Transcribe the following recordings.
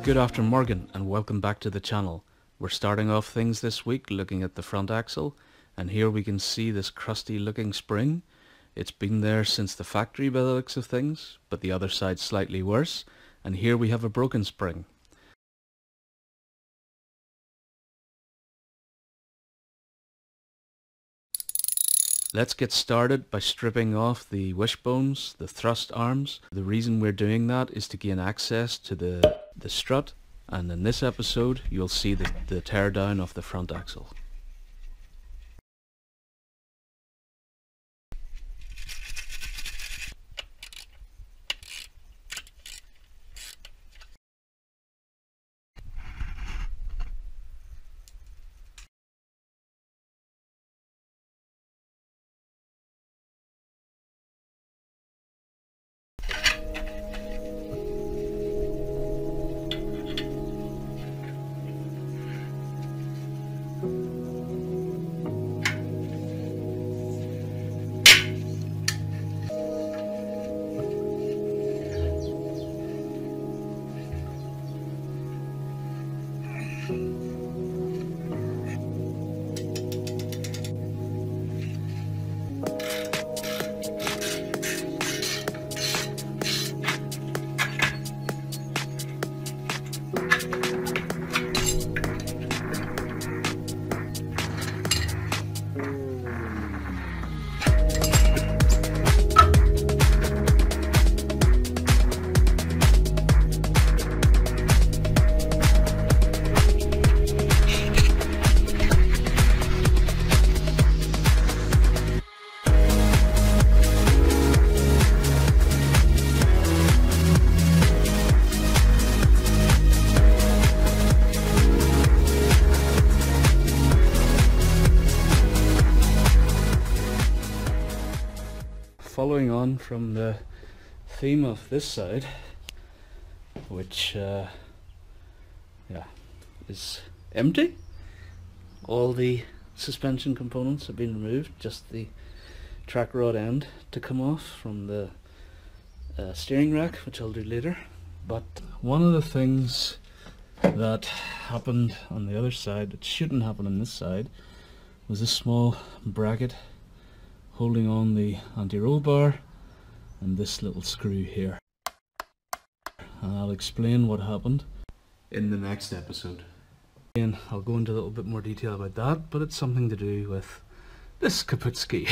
Good afternoon, Morgan, and welcome back to the channel. We're starting off things this week looking at the front axle, and here we can see this crusty looking spring. It's been there since the factory by the looks of things, but the other side's slightly worse, and here we have a broken spring. Let's get started by stripping off the wishbones, the thrust arms. The reason we're doing that is to gain access to the strut, and in this episode you'll see the tear down of the front axle. Following on from the theme of this side, which is empty. All the suspension components have been removed, just the track rod end to come off from the steering rack, which I'll do later. But one of the things that happened on the other side that shouldn't happen on this side was this small bracket holding on the anti-roll bar and this little screw here. And I'll explain what happened in the next episode. And I'll go into a little bit more detail about that, but it's something to do with this kaputski.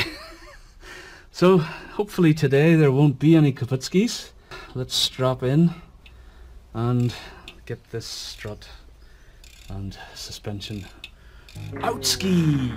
So hopefully today there won't be any kaputskis. Let's strap in and get this strut and suspension out ski.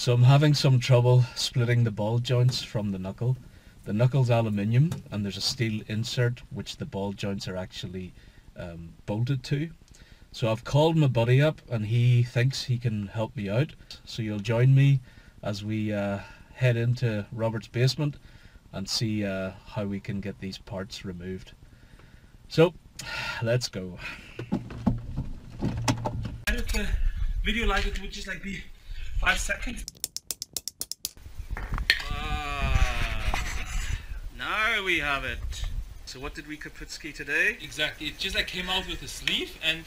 So I'm having some trouble splitting the ball joints from the knuckle. The knuckle's aluminium and there's a steel insert which the ball joints are actually bolted to. So I've called my buddy up and he thinks he can help me out. So you'll join me as we head into Robert's basement and see how we can get these parts removed. So let's go. If the video like it would just like be 5 seconds. Now we have it. So what did we Kaputski today? Exactly, it just like came out with a sleeve and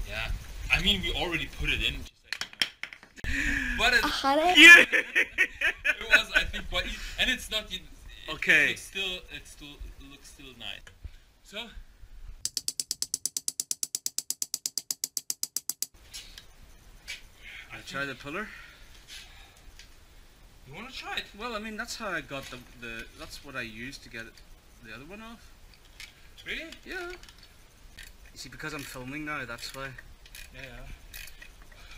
yeah, I mean we already put it in. Just like, but it was, I think, but and it's not. Okay. It looks still nice. So. I try the puller. You want to try it? Well, I mean that's how I got the that's what I used to get the other one off. Really? Yeah. You see, because I'm filming now, that's why. Yeah.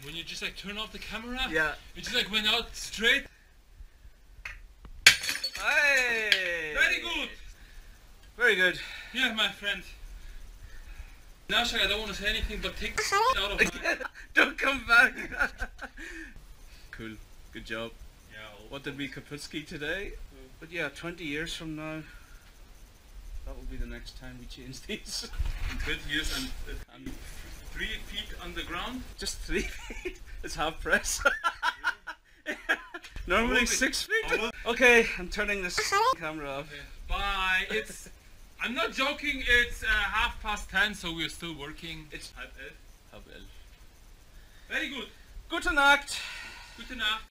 When you just like turn off the camera, yeah, it just like went out straight. Hey! Very good. Very good. Yeah, my friend. Now, Shaq, I don't want to say anything, but take the out of my... Don't come back! Cool. Good job. Yeah. What did we Kaputski today? But yeah, 20 years from now, that will be the next time we change these. In 20 years and 3 feet on the ground? Just 3 feet? It's half press. Normally 6 feet? Okay, I'm turning this camera off. Okay. Bye. I'm not joking, it's 10:30, so we're still working. It's 10:30. Very good. Gute Nacht. Gute Nacht.